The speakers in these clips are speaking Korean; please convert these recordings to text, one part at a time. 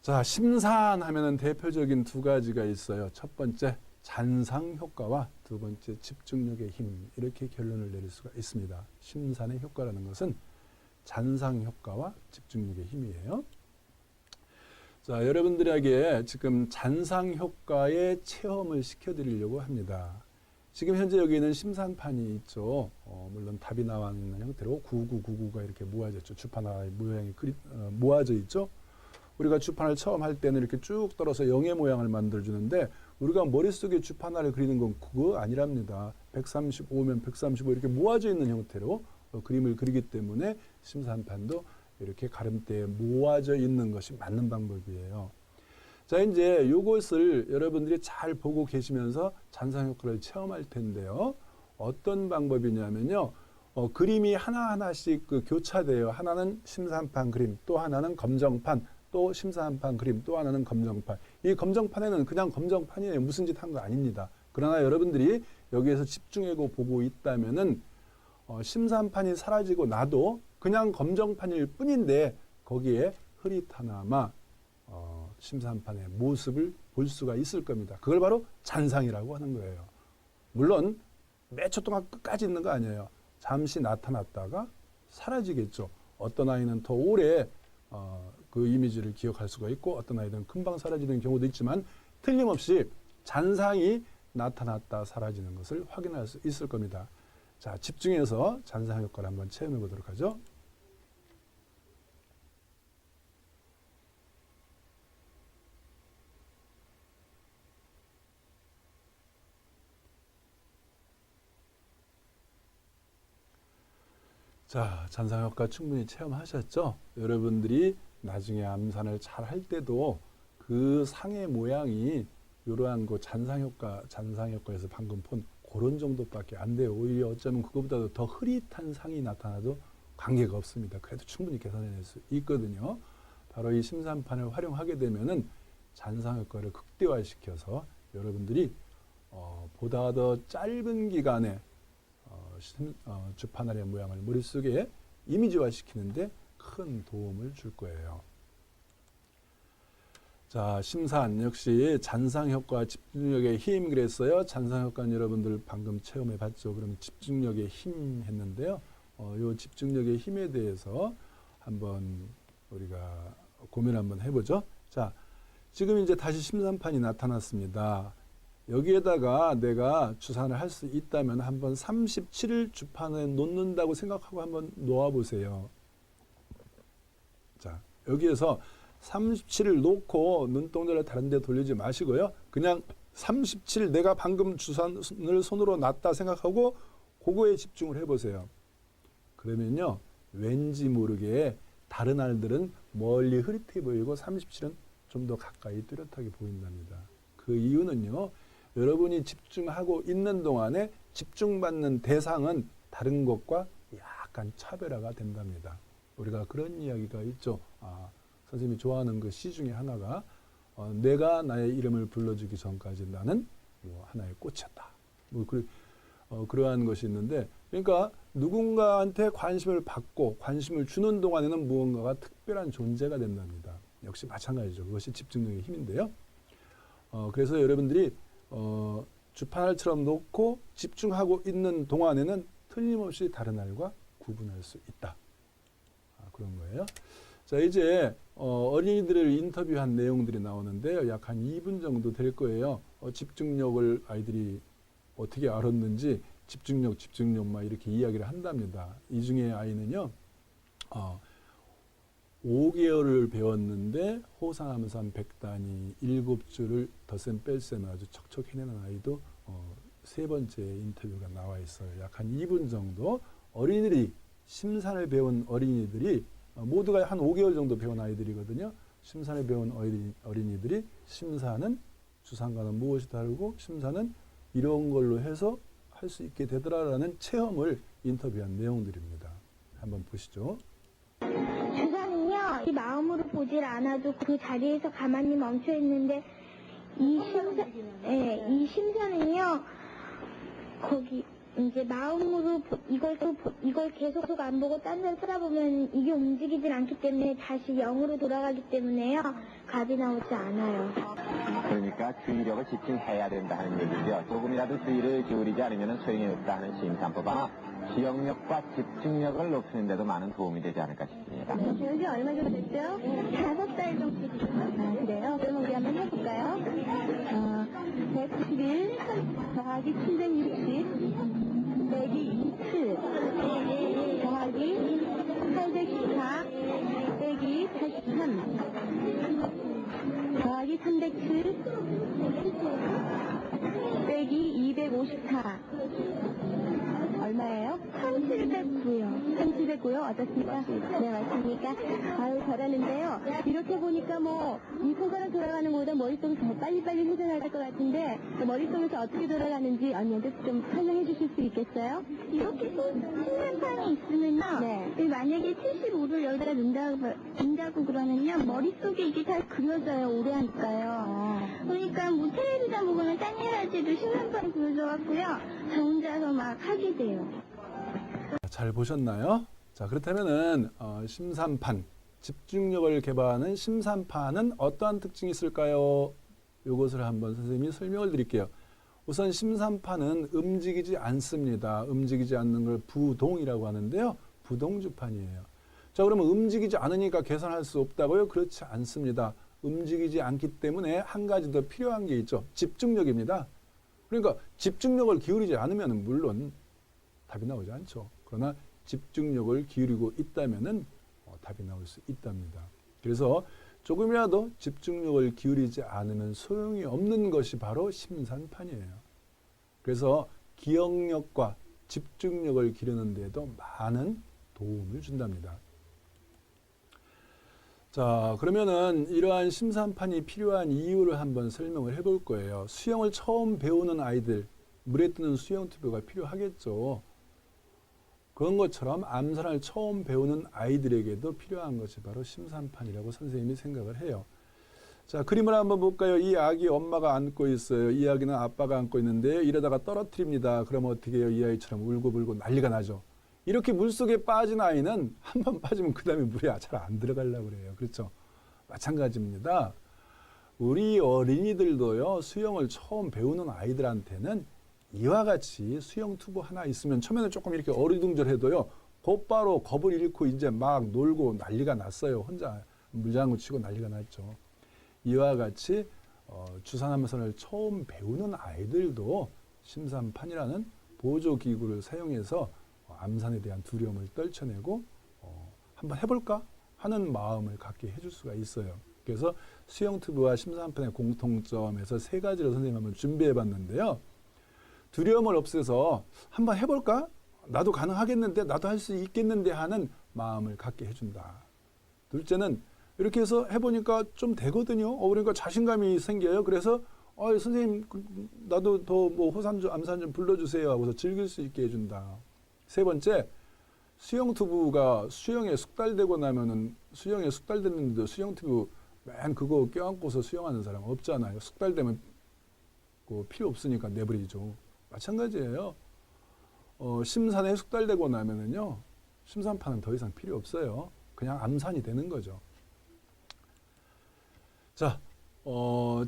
자, 심산 하면은 대표적인 두 가지가 있어요. 첫 번째, 잔상 효과와 두 번째, 집중력의 힘. 이렇게 결론을 내릴 수가 있습니다. 심산의 효과라는 것은 잔상 효과와 집중력의 힘이에요. 자, 여러분들에게 지금 잔상 효과의 체험을 시켜드리려고 합니다. 지금 현재 여기 있는 심산판이 있죠. 물론 답이 나와 있는 형태로 9999가 이렇게 모아졌죠. 주판의 모양이 모아져 있죠. 우리가 주판을 처음 할 때는 이렇게 쭉 떨어서 영의 모양을 만들어주는데 우리가 머릿속에 주판화를 그리는 건 그거 아니랍니다. 135면 135 이렇게 모아져 있는 형태로 그림을 그리기 때문에 심산판도 이렇게 가름대에 모아져 있는 것이 맞는 방법이에요. 자, 이제 요것을 여러분들이 잘 보고 계시면서 잔상 효과를 체험할 텐데요. 어떤 방법이냐면요. 그림이 하나하나씩 교차돼요. 하나는 심산판 그림, 또 하나는 검정판, 또 심산판 그림, 또 하나는 검정판. 이 검정판에는 그냥 검정판이에요. 무슨 짓 한 거 아닙니다. 그러나 여러분들이 여기에서 집중하고 보고 있다면은 심산판이 사라지고 나도 그냥 검정판일 뿐인데 거기에 흐릿하나마 심산판의 모습을 볼 수가 있을 겁니다. 그걸 바로 잔상이라고 하는 거예요. 물론 몇 초 동안 끝까지 있는 거 아니에요. 잠시 나타났다가 사라지겠죠. 어떤 아이는 더 오래 그 이미지를 기억할 수가 있고 어떤 아이들은 금방 사라지는 경우도 있지만 틀림없이 잔상이 나타났다 사라지는 것을 확인할 수 있을 겁니다. 자, 집중해서 잔상 효과를 한번 체험해 보도록 하죠. 자, 잔상 효과 충분히 체험하셨죠? 여러분들이 나중에 암산을 잘 할 때도 그 상의 모양이 이러한 그 잔상 효과에서 방금 본 그런 정도밖에 안 돼요. 오히려 어쩌면 그것보다도 더 흐릿한 상이 나타나도 관계가 없습니다. 그래도 충분히 계산해낼 수 있거든요. 바로 이 심산판을 활용하게 되면은 잔상 효과를 극대화시켜서 여러분들이 보다 더 짧은 기간에 주판 아래 모양을 머릿속에 이미지화 시키는데 큰 도움을 줄 거예요. 자, 심산 역시 잔상 효과, 집중력의 힘 그랬어요. 잔상 효과는 여러분들 방금 체험해 봤죠. 그러면 집중력의 힘 했는데요. 요 집중력의 힘에 대해서 한번 우리가 고민 한번 해보죠. 자, 지금 이제 다시 심산판이 나타났습니다. 여기에다가 내가 주산을 할 수 있다면 한번 37을 주판에 놓는다고 생각하고 한번 놓아보세요. 자, 여기에서 37을 놓고 눈동자를 다른 데 돌리지 마시고요. 그냥 37 내가 방금 주산을 손으로 놨다 생각하고 그거에 집중을 해보세요. 그러면요. 왠지 모르게 다른 알들은 멀리 흐릿해 보이고 37은 좀 더 가까이 뚜렷하게 보인답니다. 그 이유는요. 여러분이 집중하고 있는 동안에 집중받는 대상은 다른 것과 약간 차별화가 된답니다. 우리가 그런 이야기가 있죠. 선생님이 좋아하는 그 시 중에 하나가 내가 나의 이름을 불러주기 전까지 나는 하나의 꽃이었다. 그러한 것이 있는데 그러니까 누군가한테 관심을 받고 관심을 주는 동안에는 무언가가 특별한 존재가 된답니다. 역시 마찬가지죠. 그것이 집중력의 힘인데요. 그래서 여러분들이 주판알처럼 놓고 집중하고 있는 동안에는 틀림없이 다른 알과 구분할 수 있다. 그런 거예요. 자, 이제 어린이들을 인터뷰한 내용들이 나오는데요. 약 한 2분 정도 될 거예요. 집중력을 아이들이 어떻게 알았는지 집중력 막 이렇게 이야기를 한답니다. 이 중에 아이는요. 5개월을 배웠는데 호상암산 100단위 7줄을 덧셈 뺄셈을 아주 척척 해내는 아이도 세 번째 인터뷰가 나와 있어요. 약 한 2분 정도 어린이들이 심산을 배운 어린이들이 모두가 한 5개월 정도 배운 아이들이거든요. 심산을 배운 어린이들이 심산은 주산과는 무엇이 다르고 심산은 이런 걸로 해서 할 수 있게 되더라라는 체험을 인터뷰한 내용들입니다. 한번 보시죠. 주사는요, 이 마음으로 보질 않아도 그 자리에서 가만히 멈춰 있는데, 이 심산은요, 거기, 이제 마음으로 이걸 계속 안 보고 딴 데 쳐다보면 이게 움직이질 않기 때문에 다시 0으로 돌아가기 때문에요. 답이 나오지 않아요. 그러니까 주의력을 집중해야 된다 하는 얘기죠. 조금이라도 주의를 기울이지 않으면 소용이 없다 하는 심산법. 아마 기억력과 집중력을 높이는 데도 많은 도움이 되지 않을까 싶습니다. 교육이 얼마 정도 됐죠? 5달 정도 됐죠. 아, 그래요? 그럼 우리 한번 해볼까요? 111 더하기 760 빼기 27 더하기 814 빼기 83 더하기 307 빼기 254 얼마예요? 1709요. 1709요? 어떻습니까? 네, 맞습니까? 아유, 잘하는데요. 이렇게 보니까 이 손가락 돌아가는 것보다 머릿속이 더 빨리빨리 회전할 것 같은데, 머릿속에서 어떻게 돌아가는지 언니한테 좀 설명해 주실 수 있겠어요? 이렇게 신문판이 있으면요. 네. 만약에 75를 여기다가 넣는다고 그러면요. 머릿속에 이게 다 그려져요. 오래 하니까요. 그러니까 텔레비전 보거나 딴 일 할 때도 신문판이 그려져갖고요. 저 혼자서 막 하게 돼요. 잘 보셨나요? 자, 그렇다면은 심산판, 집중력을 개발하는 심산판은 어떠한 특징이 있을까요? 이것을 한번 선생님이 설명을 드릴게요. 우선 심산판은 움직이지 않습니다. 움직이지 않는 걸 부동이라고 하는데요. 부동주판이에요. 자, 그러면 움직이지 않으니까 계산할 수 없다고요? 그렇지 않습니다. 움직이지 않기 때문에 한 가지 더 필요한 게 있죠. 집중력입니다. 그러니까 집중력을 기울이지 않으면 물론 답이 나오지 않죠. 그러나 집중력을 기울이고 있다면은 답이 나올 수 있답니다. 그래서 조금이라도 집중력을 기울이지 않으면 소용이 없는 것이 바로 심산판이에요. 그래서 기억력과 집중력을 기르는 데도 많은 도움을 준답니다. 자, 그러면은 이러한 심산판이 필요한 이유를 한번 설명을 해볼 거예요. 수영을 처음 배우는 아이들, 물에 뜨는 수영튜브가 필요하겠죠. 그런 것처럼 암산을 처음 배우는 아이들에게도 필요한 것이 바로 심산판이라고 선생님이 생각을 해요. 자, 그림을 한번 볼까요? 이 아기 엄마가 안고 있어요. 이 아기는 아빠가 안고 있는데 이러다가 떨어뜨립니다. 그러면 어떻게 해요? 이 아이처럼 울고불고 난리가 나죠. 이렇게 물속에 빠진 아이는 한 번 빠지면 그 다음에 물에 잘 안 들어가려고 그래요. 그렇죠? 마찬가지입니다. 우리 어린이들도요, 수영을 처음 배우는 아이들한테는 이와 같이 수영 튜브 하나 있으면 처음에는 조금 이렇게 어리둥절해도요, 곧바로 겁을 잃고 이제 막 놀고 난리가 났어요. 혼자 물장구 치고 난리가 났죠. 이와 같이 주산암선을 처음 배우는 아이들도 심산판이라는 보조기구를 사용해서 암산에 대한 두려움을 떨쳐내고 한번 해볼까 하는 마음을 갖게 해줄 수가 있어요. 그래서 수영 튜브와 심산판의 공통점에서 세 가지를 선생님 한번 준비해 봤는데요. 두려움을 없애서 한번 해볼까? 나도 가능하겠는데, 나도 할 수 있겠는데 하는 마음을 갖게 해준다. 둘째는 이렇게 해서 해보니까 좀 되거든요. 그러니까 자신감이 생겨요. 그래서 선생님 나도 더 호산 좀 암산 좀 불러주세요 하고서 즐길 수 있게 해준다. 세 번째, 수영 튜브가 수영에 숙달되고 나면은 수영에 숙달됐는데도 수영 튜브 맨 그거 껴안고서 수영하는 사람 없잖아요. 숙달되면 필요 없으니까 내버리죠. 마찬가지예요. 심산에 숙달되고 나면은요, 심산판은 더 이상 필요 없어요. 그냥 암산이 되는 거죠. 자,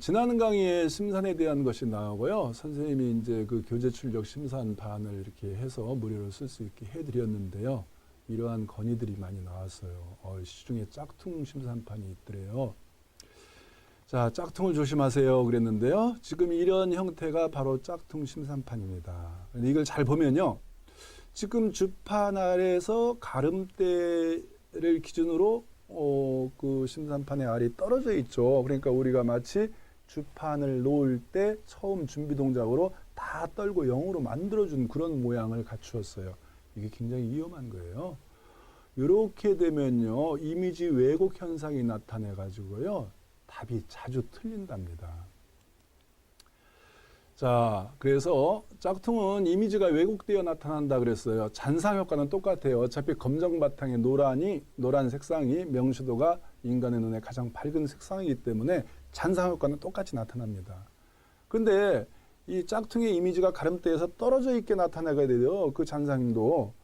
지난 강의에 심산에 대한 것이 나오고요. 선생님이 이제 그 교재 출력 심산반을 이렇게 해서 무료로 쓸 수 있게 해드렸는데요. 이러한 건의들이 많이 나왔어요. 시중에 짝퉁 심산판이 있더래요. 자, 짝퉁을 조심하세요 그랬는데요. 지금 이런 형태가 바로 짝퉁 심산판입니다. 이걸 잘 보면요. 지금 주판 아래에서 가름대를 기준으로 그 심산판의 알이 떨어져 있죠. 그러니까 우리가 마치 주판을 놓을 때 처음 준비 동작으로 다 떨고 0으로 만들어준 그런 모양을 갖추었어요. 이게 굉장히 위험한 거예요. 이렇게 되면요, 이미지 왜곡 현상이 나타내 가지고요, 답이 자주 틀린답니다. 자, 그래서 짝퉁은 이미지가 왜곡되어 나타난다 그랬어요. 잔상 효과는 똑같아요. 어차피 검정 바탕에 노란 색상이 명시도가 인간의 눈에 가장 밝은 색상이기 때문에 잔상 효과는 똑같이 나타납니다. 근데 이 짝퉁의 이미지가 가름대에서 떨어져 있게 나타나게 돼요. 그 잔상도.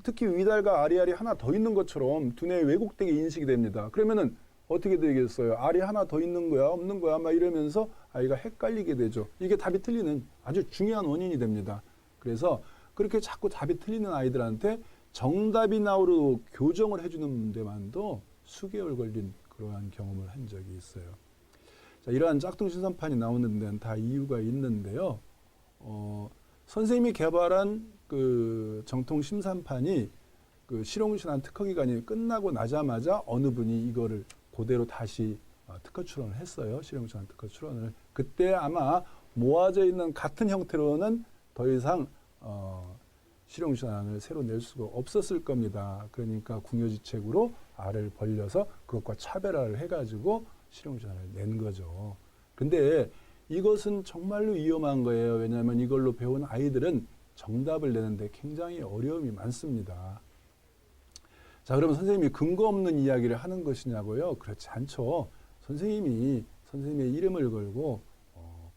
특히 위달과 아리알이 하나 더 있는 것처럼 두뇌에 왜곡되게 인식이 됩니다. 그러면은 어떻게 되겠어요? 알이 하나 더 있는 거야, 없는 거야, 막 이러면서 아이가 헷갈리게 되죠. 이게 답이 틀리는 아주 중요한 원인이 됩니다. 그래서 그렇게 자꾸 답이 틀리는 아이들한테 정답이 나오도록 교정을 해주는 데만도 수개월 걸린 그러한 경험을 한 적이 있어요. 자, 이러한 짝퉁 심사판이 나오는 데는 다 이유가 있는데요. 선생님이 개발한 그 정통 심사판이 그 실용신안 특허 기간이 끝나고 나자마자 어느 분이 이거를 그대로 다시 특허 출원을 했어요. 실용신안 특허 출원을. 그때 아마 모아져 있는 같은 형태로는 더 이상 실용신안을 새로 낼 수가 없었을 겁니다. 그러니까 궁여지책으로 알을 벌려서 그것과 차별화를 해가지고 실용신안을 낸 거죠. 근데 이것은 정말로 위험한 거예요. 왜냐하면 이걸로 배운 아이들은 정답을 내는데 굉장히 어려움이 많습니다. 자, 그러면 선생님이 근거 없는 이야기를 하는 것이냐고요? 그렇지 않죠. 선생님이 선생님의 이름을 걸고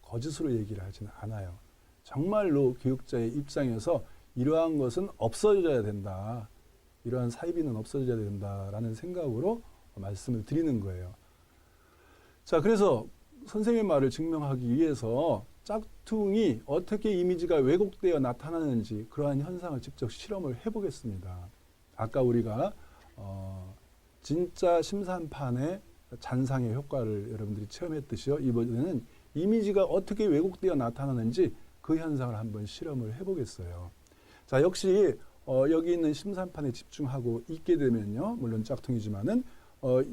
거짓으로 얘기를 하지는 않아요. 정말로 교육자의 입장에서 이러한 것은 없어져야 된다. 이러한 사이비는 없어져야 된다라는 생각으로 말씀을 드리는 거예요. 자, 그래서 선생님의 말을 증명하기 위해서 짝퉁이 어떻게 이미지가 왜곡되어 나타나는지 그러한 현상을 직접 실험을 해보겠습니다. 아까 우리가 진짜 심사판의 잔상의 효과를 여러분들이 체험했듯이요. 이번에는 이미지가 어떻게 왜곡되어 나타나는지 그 현상을 한번 실험을 해보겠어요. 자, 역시 여기 있는 심사판에 집중하고 있게 되면요. 물론 짝퉁이지만은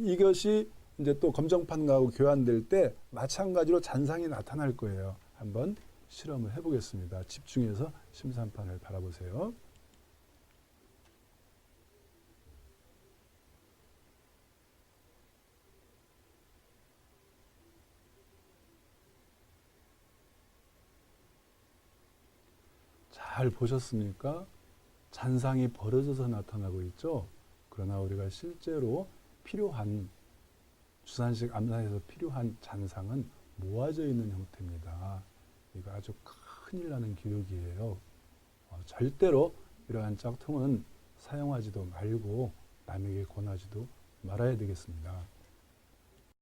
이것이 이제 또 검정판하고 교환될 때 마찬가지로 잔상이 나타날 거예요. 한번 실험을 해보겠습니다. 집중해서 심사판을 바라보세요. 잘 보셨습니까? 잔상이 벌어져서 나타나고 있죠. 그러나 우리가 실제로 필요한 주산식 암산에서 필요한 잔상은 모아져 있는 형태입니다. 이거 아주 큰일 나는 교육이에요. 절대로 이러한 짝퉁은 사용하지도 말고 남에게 권하지도 말아야 되겠습니다.